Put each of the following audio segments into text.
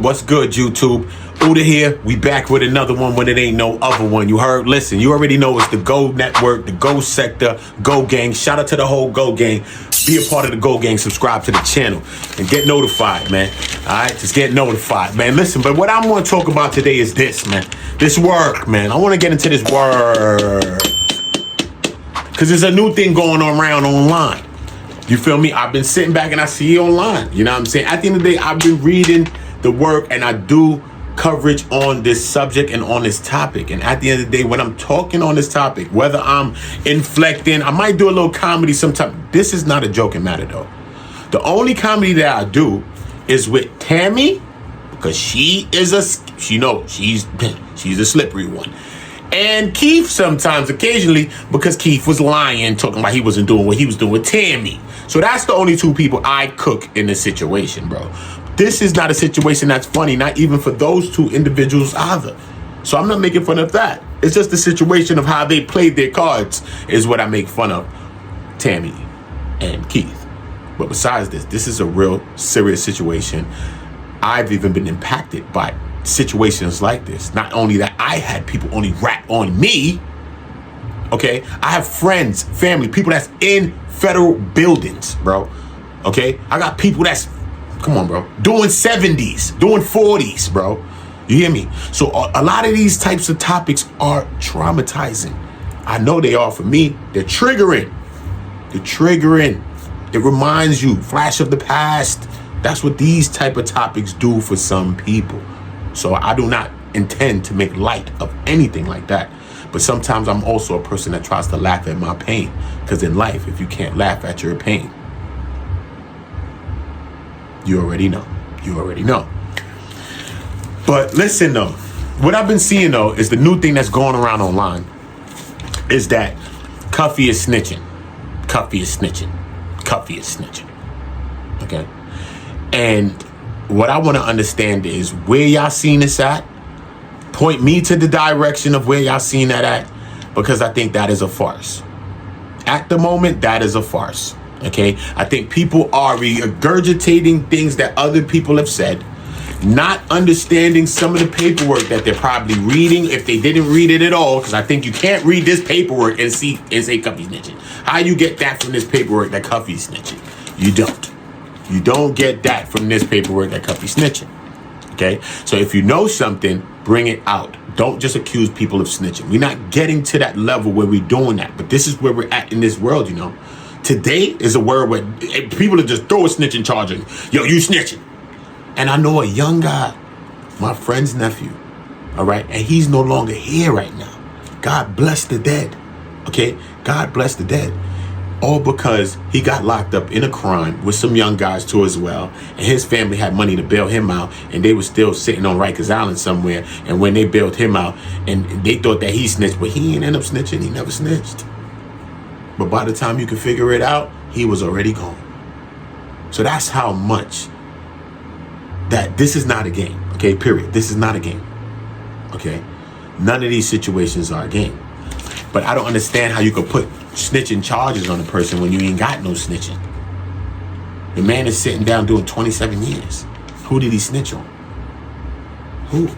What's good, YouTube? Uda here. We back with another one when it ain't no other one. You heard? Listen, you already know it's the Go Network, the Go Sector, Go Gang. Shout out to the whole Go Gang. Be a part of the Go Gang. Subscribe to the channel and get notified, man. All right? Just get notified, man. Listen, but what I want to talk about today is this, man. This work, man. I want to get into this work. Because there's a new thing going on around online. You feel me? I've been sitting back and I see it online. You know what I'm saying? At the end of the day, I've been reading the work and I do coverage on this subject and on this topic. And at the end of the day, when I'm talking on this topic, whether I'm inflecting, I might do a little comedy sometime. This is not a joking matter, though. The only comedy that I do is with Tammy, because she is she's a slippery one. And Keith sometimes, occasionally, because Keith was lying, talking about he wasn't doing what he was doing with Tammy. So that's the only two people I cook in this situation, bro. This is not a situation that's funny, not even for those two individuals either. So I'm not making fun of that. It's just the situation of how they played their cards is what I make fun of Tammy and Keith. But besides this is a real serious situation. I've even been impacted by situations like this. Not only that, I had people only rat on me. Okay, I have friends, family, people that's in federal buildings, bro. Okay, I got people that's, come on, bro, doing 70s, doing 40s, bro. You hear me? So a lot of these types of topics are traumatizing. I know they are for me. They're triggering. They're triggering. It reminds you, flash of the past. That's what these type of topics do for some people. So I do not intend to make light of anything like that. But sometimes I'm also a person that tries to laugh at my pain. Because in life, if you can't laugh at your pain, you already know. You already know. But listen, though. What I've been seeing, though, is the new thing that's going around online is that Cuffy is snitching. Cuffy is snitching. Cuffy is snitching. Okay? And what I want to understand is where y'all seen this at. Point me to the direction of where y'all seen that at, because I think that is a farce. At the moment, that is a farce. Okay? I think people are regurgitating things that other people have said, not understanding some of the paperwork that they're probably reading if they didn't read it at all, because I think you can't read this paperwork and say Cuffy's snitching. How you get that from this paperwork that Cuffy's snitching? You don't. You don't get that from this paperwork that Cuffy's snitching. Okay? So if you know something, bring it out. Don't just accuse people of snitching. We're not getting to that level where we're doing that. But this is where we're at in this world, you know. Today is a word where people are just throwing snitching charging. Yo, you snitching. And I know a young guy, my friend's nephew, all right? And he's no longer here right now. God bless the dead, okay? God bless the dead. All because he got locked up in a crime with some young guys too as well. And his family had money to bail him out. And they were still sitting on Rikers Island somewhere. And when they bailed him out, and they thought that he snitched, but he ain't end up snitching. He never snitched. But by the time you could figure it out, he was already gone. So that's how much that this is not a game, okay, period. This is not a game, okay? None of these situations are a game. But I don't understand how you could put snitching charges on a person when you ain't got no snitching. The man is sitting down doing 27 years. Who did he snitch on? Who?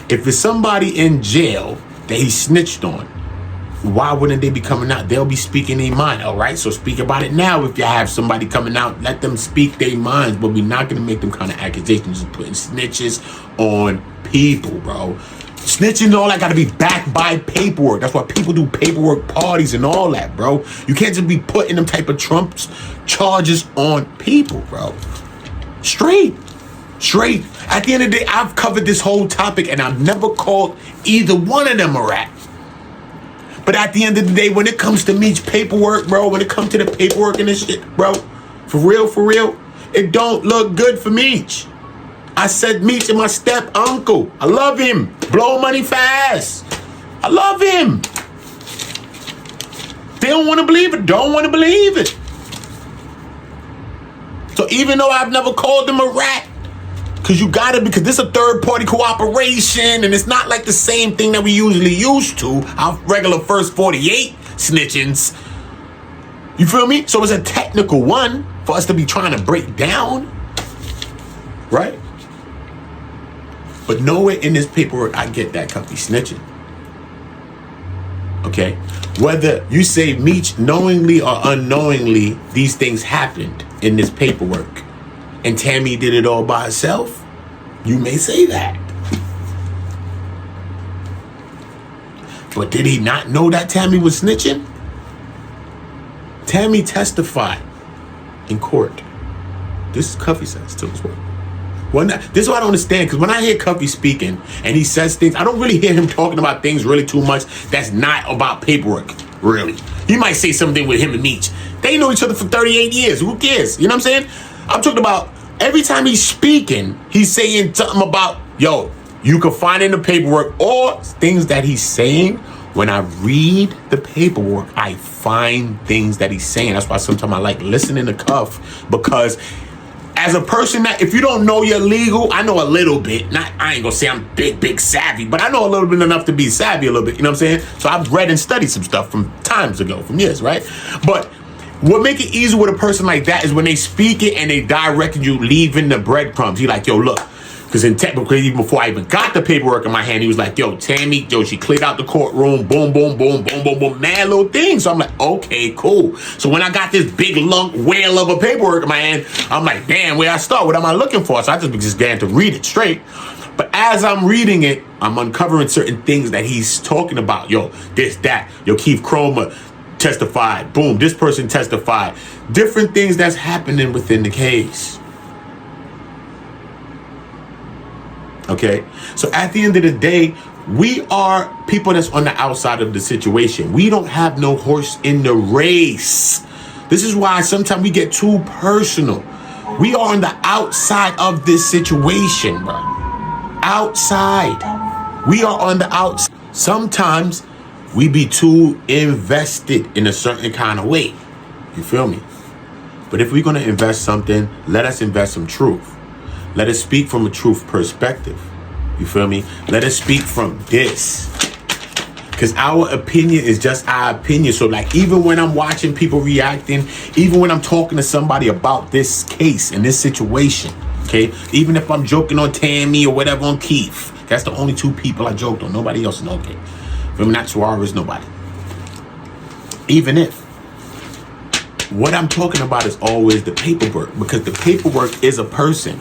If it's somebody in jail that he snitched on, why wouldn't they be coming out? They'll be speaking their mind, all right? So speak about it now. If you have somebody coming out, let them speak their minds, but we're not going to make them kind of accusations of putting snitches on people, bro. Snitching and all that got to be backed by paperwork. That's why people do paperwork parties and all that, bro. You can't just be putting them type of Trump's charges on people, bro. Straight. At the end of the day, I've covered this whole topic and I've never called either one of them a rat. But at the end of the day, when it comes to Meech paperwork, bro, when it comes to the paperwork and this shit, bro, for real, it don't look good for Meech. I said Meech is my step uncle. I love him. Blow money fast. I love him. They don't want to believe it. Don't want to believe it. So even though I've never called them a rat, because this is a third-party cooperation, and it's not like the same thing that we usually used to, our regular first 48 snitchings. You feel me? So it's a technical one for us to be trying to break down, right? But nowhere in this paperwork I get that Cuffy snitching. Okay? Whether you say Meech knowingly or unknowingly, these things happened in this paperwork, and Tammy did it all by herself, you may say that. But did he not know that Tammy was snitching? Tammy testified in court. This is Cuffy says to his word. This is what I don't understand, because when I hear Cuffy speaking and he says things, I don't really hear him talking about things really too much that's not about paperwork, really. He might say something with him and Meech. They know each other for 38 years. Who cares? You know what I'm saying? I'm talking about every time he's speaking, he's saying something about, yo, you can find in the paperwork, or things that he's saying. When I read the paperwork, I find things that he's saying. That's why sometimes I like listening to Cuff, because as a person that, if you don't know your legal, I know a little bit. I ain't gonna say I'm big savvy, but I know a little bit enough to be savvy a little bit. You know what I'm saying? So I've read and studied some stuff from times ago, from years, right? But what make it easy with a person like that is when they speak it and they direct you, leaving the breadcrumbs. He like, yo, look. Because in technically, even before I even got the paperwork in my hand, he was like, yo, Tammy, yo, she cleared out the courtroom, boom, boom, boom, boom, boom, boom, mad little things. So I'm like, okay, cool. So when I got this big lump whale of a paperwork in my hand, I'm like, damn, where I start? What am I looking for? So I just began to read it straight. But as I'm reading it, I'm uncovering certain things that he's talking about. Yo, this, that. Yo, Keith Cromer testified. Boom, this person testified. Different things that's happening within the case. Okay, so at the end of the day, we are people that's on the outside of the situation. We don't have no horse in the race. This is why sometimes we get too personal. We are on the outside of this situation, bro. Outside. We are on the outside. Sometimes we be too invested in a certain kind of way. You feel me? But if we're going to invest something, let us invest some truth. Let us speak from a truth perspective. You feel me? Let us speak from this. Because our opinion is just our opinion. So like, even when I'm watching people reacting, even when I'm talking to somebody about this case and this situation, okay? Even if I'm joking on Tammy or whatever on Keith, that's the only two people I joked on. Nobody else is okay. Feel me? Not Suarez, nobody. Even if. What I'm talking about is always the paperwork, because the paperwork is a person.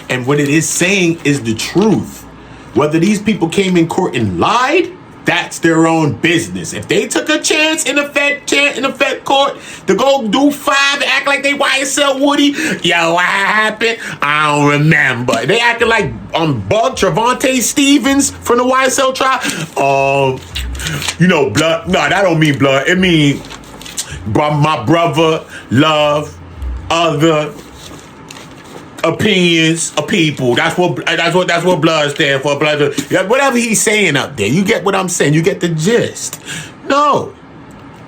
And what it is saying is the truth. Whether these people came in court and lied, that's their own business. If they took a chance in the Fed court to go do 5 and act like they YSL Woody, yo, what happened? I don't remember. They acting like Bug Trevante Stevens from the YSL trial. You know, blood. No, that don't mean blood. It mean my brother, love, other opinions of people. That's what blood stands for. Blood. Whatever he's saying up there, you get what I'm saying. You get the gist. No,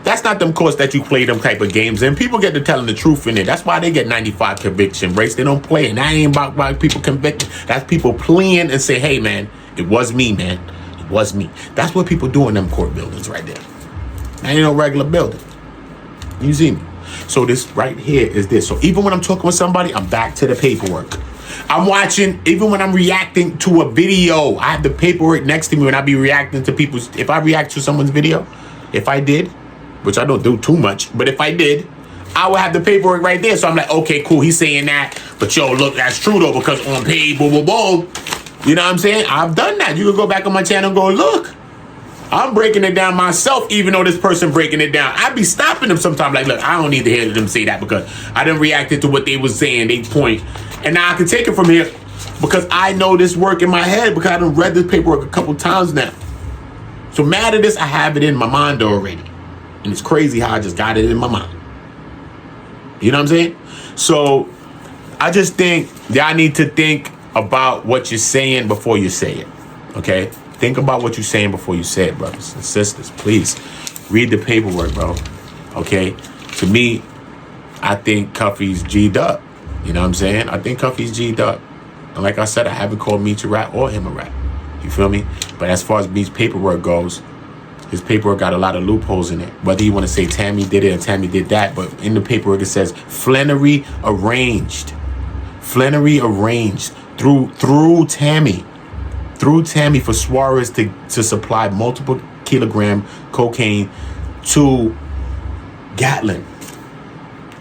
that's not them courts that you play them type of games in. People get to telling the truth in it. That's why they get 95 conviction rates. They don't play, and that ain't about why people convicted. That's people pleading and say, hey man, it was me, man. It was me. That's what people do in them court buildings right there. That ain't no regular building. You see me? So this right here is this. So even when I'm talking with somebody, I'm back to the paperwork. I'm watching, even when I'm reacting to a video, I have the paperwork next to me when I be reacting to people's, if I react to someone's video, if I did, which I don't do too much, but if I did, I would have the paperwork right there. So I'm like, okay, cool, he's saying that. But yo, look, that's true though, because on page, boom, boom, boom. You know what I'm saying? I've done that. You can go back on my channel and go, look. I'm breaking it down myself, even though this person breaking it down. I'd be stopping them sometimes like, look, I don't need to hear them say that because I done reacted to what they was saying, they point. And now I can take it from here because I know this work in my head because I done read this paperwork a couple times now. So mad at this, I have it in my mind already. And it's crazy how I just got it in my mind. You know what I'm saying? So I just think y'all need to think about what you're saying before you say it, okay? Think about what you're saying before you say it, brothers and sisters. Please read the paperwork, bro. Okay? To me, I think Cuffy's G'd up. You know what I'm saying? I think Cuffy's G'd up. And like I said, I haven't called Meech a rat or him a rat. You feel me? But as far as Meech's paperwork goes, his paperwork got a lot of loopholes in it. Whether you want to say Tammy did it or Tammy did that, but in the paperwork it says Flenory arranged. Flenory arranged through Tammy. through Tammy for Suarez to supply multiple kilogram cocaine to Gatling.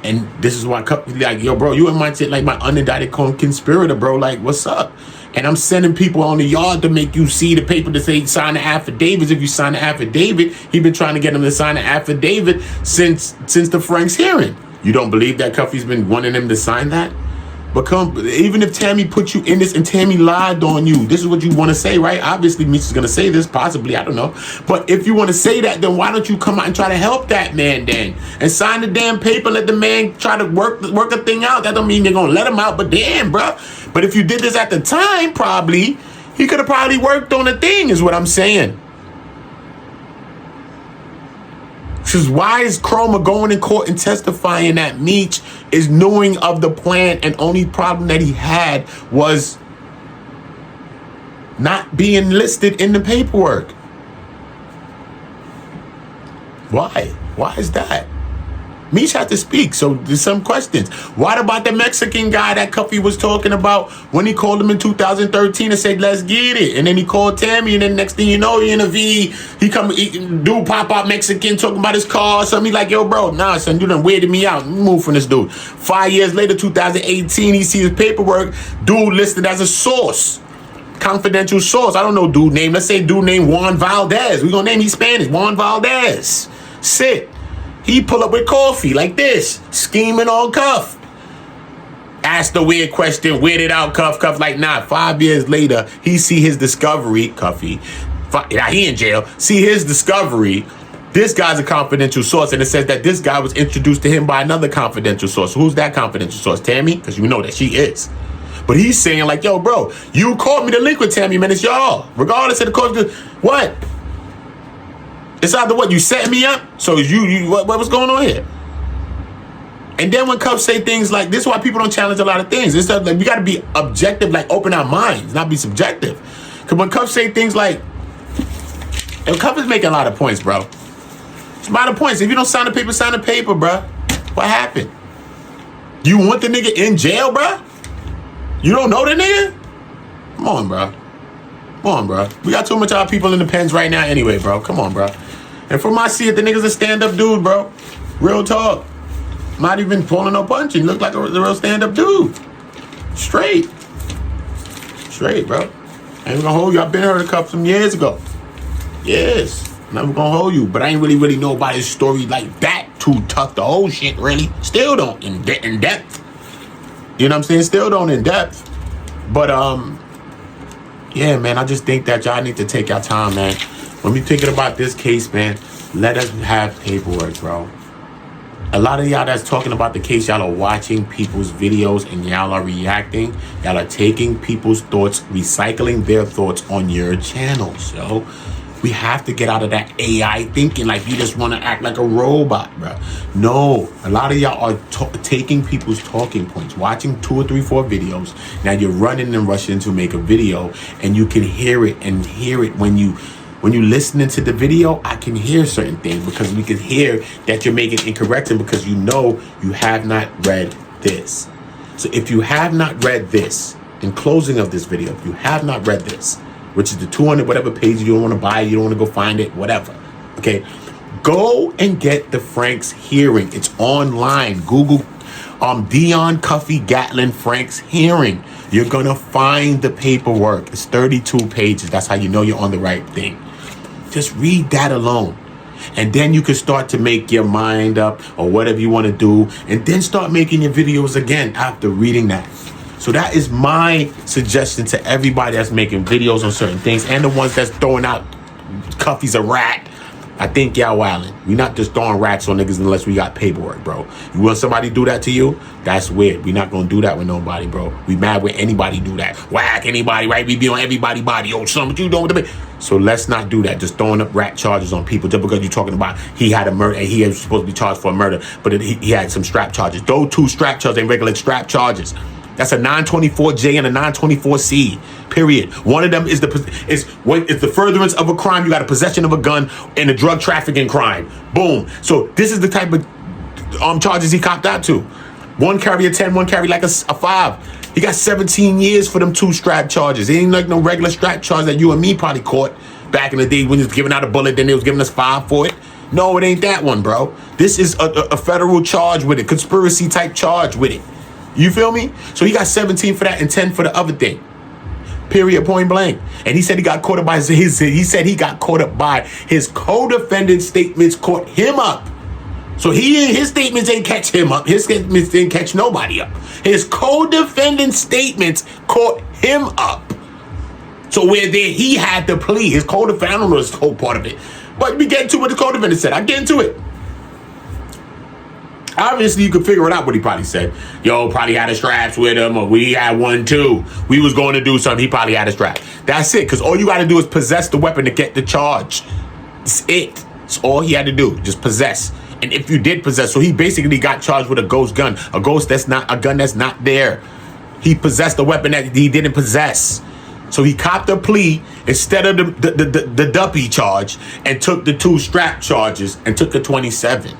And this is why, like, yo, bro, you in my shit like my unindicted conspirator, bro. Like, what's up? And I'm sending people on the yard to make you see the paper to say sign the affidavits. If you sign the affidavit, he been trying to get him to sign the affidavit since the Frank's hearing. You don't believe that Cuffy's been wanting him to sign that? But even if Tammy put you in this and Tammy lied on you, this is what you want to say, right? Obviously, Meech is going to say this, possibly, I don't know. But if you want to say that, then why don't you come out and try to help that man then? And sign the damn paper, let the man try to work a thing out. That don't mean they're going to let him out, but damn, bro. But if you did this at the time, probably, he could have probably worked on the thing, is what I'm saying. Because why is Chroma going in court and testifying that Meech is knowing of the plan and only problem that he had was not being listed in the paperwork? Why? Why is that? Meech had to speak, so there's some questions. What about the Mexican guy that Cuffy was talking about when he called him in 2013 and said, let's get it? And then he called Tammy, and then next thing you know, he in a V, dude pop out Mexican talking about his car or something. He like, yo, bro, nah, son, you done weirded me out. Move from this dude. 5 years later, 2018, he sees his paperwork, dude listed as a source. Confidential source. I don't know dude name. Let's say dude named Juan Valdez. We're gonna name him Spanish. Juan Valdez. Sit. He pull up with coffee like this, scheming on Cuff. Ask the weird question, weirded out Cuff. Cuff like, nah. 5 years later, he see his discovery, Cuffy. He in jail. See his discovery. This guy's a confidential source, and it says that this guy was introduced to him by another confidential source. Who's that confidential source? Tammy? Because you know that she is. But he's saying like, yo, bro, you called me to link with Tammy, man. It's y'all. Regardless of the course, what? It's either what you set me up. So what was going on here? And then when Cuff say things like this, is why people don't challenge a lot of things. It's like we got to be objective, like open our minds, not be subjective. Because when Cuff say things like, and Cuff is making a lot of points, bro. It's a lot of points. If you don't sign the paper, bro. What happened? You want the nigga in jail, bro? You don't know the nigga? Come on, bro. Come on, bro. We got too much of our people in the pens right now anyway, bro. Come on, bro. And from my seat, the nigga's a stand-up dude, bro. Real talk. Not even pulling no punching. Look like a real stand-up dude. Straight. Straight, bro. I ain't gonna hold you. I've been heard a couple some years ago. Yes. Never gonna hold you. But I ain't really know about his story like that. Too tough. The whole shit, really. Still don't in depth. You know what I'm saying? Still don't in depth. But, yeah, man, I just think that y'all need to take your time, man. When we thinking about this case, man, let us have paperwork, bro. A lot of y'all that's talking about the case, y'all are watching people's videos and y'all are reacting. Y'all are taking people's thoughts, recycling their thoughts on your channels, yo. We have to get out of that AI thinking like you just want to act like a robot, bro. No, a lot of y'all are taking people's talking points, watching 2 or 3, 4 videos. Now you're running and rushing to make a video, and you can hear it when you listening to the video. I can hear certain things because we can hear that you're making incorrect because you know you have not read this. So if you have not read this, in closing of this video, if you have not read this, which is the 200 whatever page, you don't want to buy, you don't want to go find it, whatever. Okay, go and get the Frank's hearing. It's online. Google Dion, Cuffy, Gatling, Frank's hearing. You're gonna find the paperwork. It's 32 pages. That's how you know you're on the right thing. Just read that alone. And then you can start to make your mind up or whatever you want to do. And then start making your videos again after reading that. So that is my suggestion to everybody that's making videos on certain things and the ones that's throwing out Cuffy's a rat. I think y'all wildin'. We not just throwing rats on niggas unless we got paperwork, bro. You want somebody to do that to you? That's weird. We not gonna do that with nobody, bro. We mad when anybody do that. Whack anybody, right? We be on everybody's body. Yo, son, what you doing with me? So let's not do that. Just throwing up rat charges on people just because you're talking about he had a murder and he was supposed to be charged for a murder, but he had some strap charges. Those 2 strap charges ain't regular strap charges. That's a 924J and a 924C, period. One of them is the furtherance of a crime. You got a possession of a gun and a drug trafficking crime. Boom. So this is the type of charges he copped out to. One carry a 10, one carry like a 5. He got 17 years for them 2 strap charges. It ain't like no regular strap charge that you and me probably caught back in the day when he was giving out a bullet, then they was giving us 5 for it. No, it ain't that one, bro. This is a federal charge with it, conspiracy type charge with it. You feel me? So he got 17 for that and 10 for the other thing. Period, point blank. And he said he got caught up by his co-defendant statements caught him up. So his statements ain't catch him up. His statements didn't catch nobody up. His co-defendant statements caught him up. So where there he had to plea, his co-defendant, I don't know this whole part of it, but we get into what the co-defendant said. I get into it. Obviously, you could figure it out what he probably said. Yo, probably had his straps with him, or we had one too. We was going to do something. He probably had a strap. That's it, because all you got to do is possess the weapon to get the charge. That's it. That's all he had to do, just possess. And if you did possess, so he basically got charged with a ghost gun, a gun that's not there. He possessed a weapon that he didn't possess. So he copped a plea instead of the duppy charge and took the 2 strap charges and took a 27.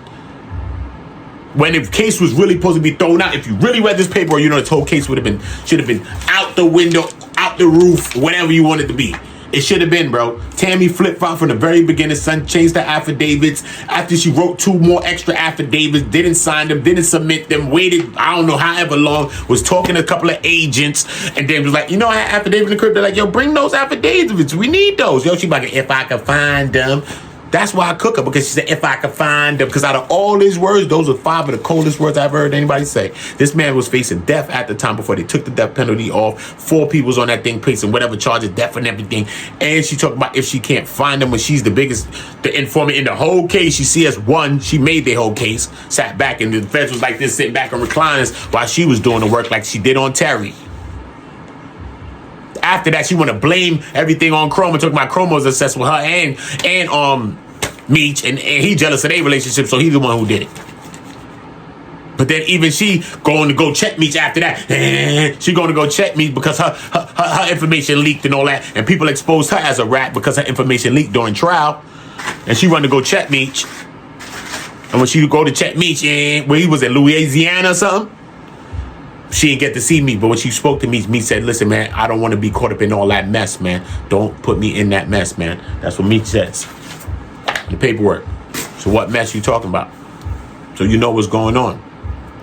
When the case was really supposed to be thrown out, if you really read this paper, you know this whole case should have been out the window, out the roof, whatever you want it to be. It should have been, bro. Tammy flip-flopped from the very beginning, son, changed the affidavits. After she wrote 2 more extra affidavits, didn't sign them, didn't submit them, waited, I don't know, however long, was talking to a couple of agents, and then was like, you know, I had affidavit in the crib. They're like, yo, bring those affidavits. We need those. Yo, she like, if I could find them. That's why I cook her, because she said, if I could find them. Because out of all these words, those are 5 of the coldest words I've heard anybody say. This man was facing death at the time before they took the death penalty off. 4 people was on that thing facing whatever charges, death and everything. And she talked about if she can't find them when she's the informant in the whole case. She CS1, she made the whole case, sat back, and the feds was like this, sitting back on recliners while she was doing the work like she did on Terry. After that, she want to blame everything on Chroma. Talking about Chroma's obsessed with her and Meech, and he jealous of their relationship, so he's the one who did it. But then even she going to go check Meech after that. She going to go check Meech because her information leaked and all that, and people exposed her as a rat because her information leaked during trial, and she run to go check Meech. And when she go to check Meech, where he was in Louisiana or something, she didn't get to see me, but when she spoke to me, Meech said, listen, man, I don't want to be caught up in all that mess, man. Don't put me in that mess, man. That's what Meech says. The paperwork. So what mess you talking about? So you know what's going on.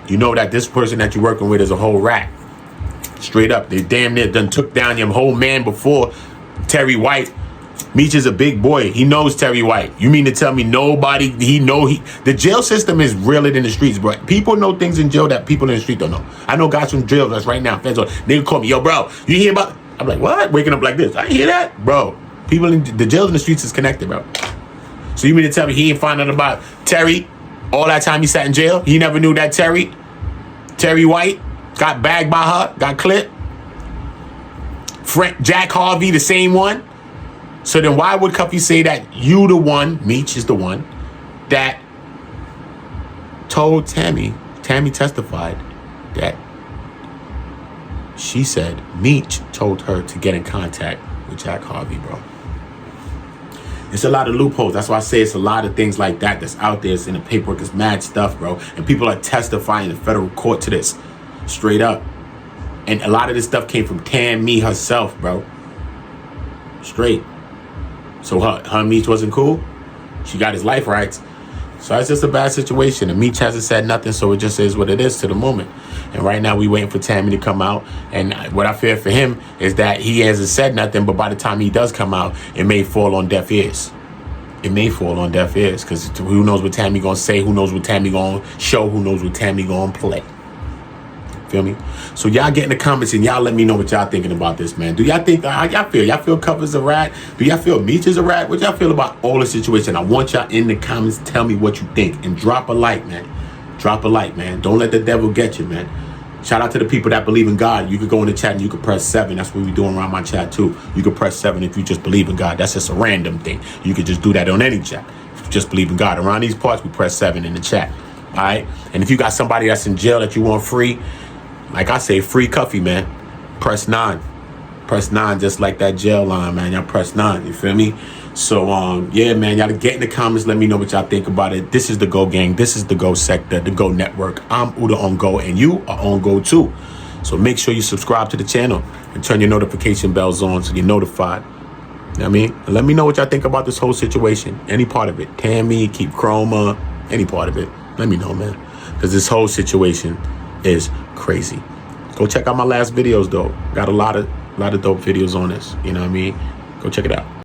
You know that this person that you're working with is a whole rat. Straight up. They damn near done took down your whole man before Terry White. Meech is a big boy. He knows Terry White. You mean to tell me nobody, the jail system is realer than the streets, bro. People know things in jail that people in the street don't know. I know guys from jail that's right now. They call me, yo, bro, you hear about, I'm like, what? Waking up like this. I hear that? Bro, people in the jails in the streets is connected, bro. So you mean to tell me he ain't find out about Terry all that time he sat in jail? He never knew that Terry White got bagged by her, got clipped? Jack Harvey, the same one? So then why would Cuffy say that you the one, Meech is the one, that told Tammy testified that she said Meech told her to get in contact with Jack Harvey, bro. It's a lot of loopholes. That's why I say it's a lot of things like that that's out there. It's in the paperwork. It's mad stuff, bro. And people are testifying in federal court to this. Straight up. And a lot of this stuff came from Tammy herself, bro. Straight. So her Meech wasn't cool. She got his life rights. So it's just a bad situation. And Meech hasn't said nothing, so it just is what it is to the moment. And right now we waiting for Tammy to come out. And what I fear for him is that he hasn't said nothing, but by the time he does come out, it may fall on deaf ears. It may fall on deaf ears, because who knows what Tammy gonna say, who knows what Tammy gonna show, who knows what Tammy gonna play. Feel me? So y'all get in the comments and y'all let me know what y'all thinking about this, man. Do y'all think, how y'all feel? Y'all feel Cuffy's a rat? Do y'all feel Meech is a rat? What y'all feel about all the situation? I want y'all in the comments to tell me what you think. And drop a like, man. Drop a like, man. Don't let the devil get you, man. Shout out to the people that believe in God. You could go in the chat and you could press 7. That's what we're doing around my chat too. You could press 7 if you just believe in God. That's just a random thing. You could just do that on any chat. If you just believe in God. Around these parts, we press 7 in the chat. All right? And if you got somebody that's in jail that you want free, like I say, free Cuffy, man. Press 9. Press 9 just like that jail line, man. Y'all press 9. You feel me? So, yeah, man. Y'all get in the comments. Let me know what y'all think about it. This is the Go Gang. This is the Go Sector, the Go Network. I'm Uda on Go, and you are on Go too. So make sure you subscribe to the channel and turn your notification bells on so you're notified. You know what I mean? And let me know what y'all think about this whole situation. Any part of it. Tammy, Keep Chroma, any part of it. Let me know, man. Because this whole situation is crazy. Go check out my last videos, though. Got a lot of dope videos on this. You know what I mean? Go check it out.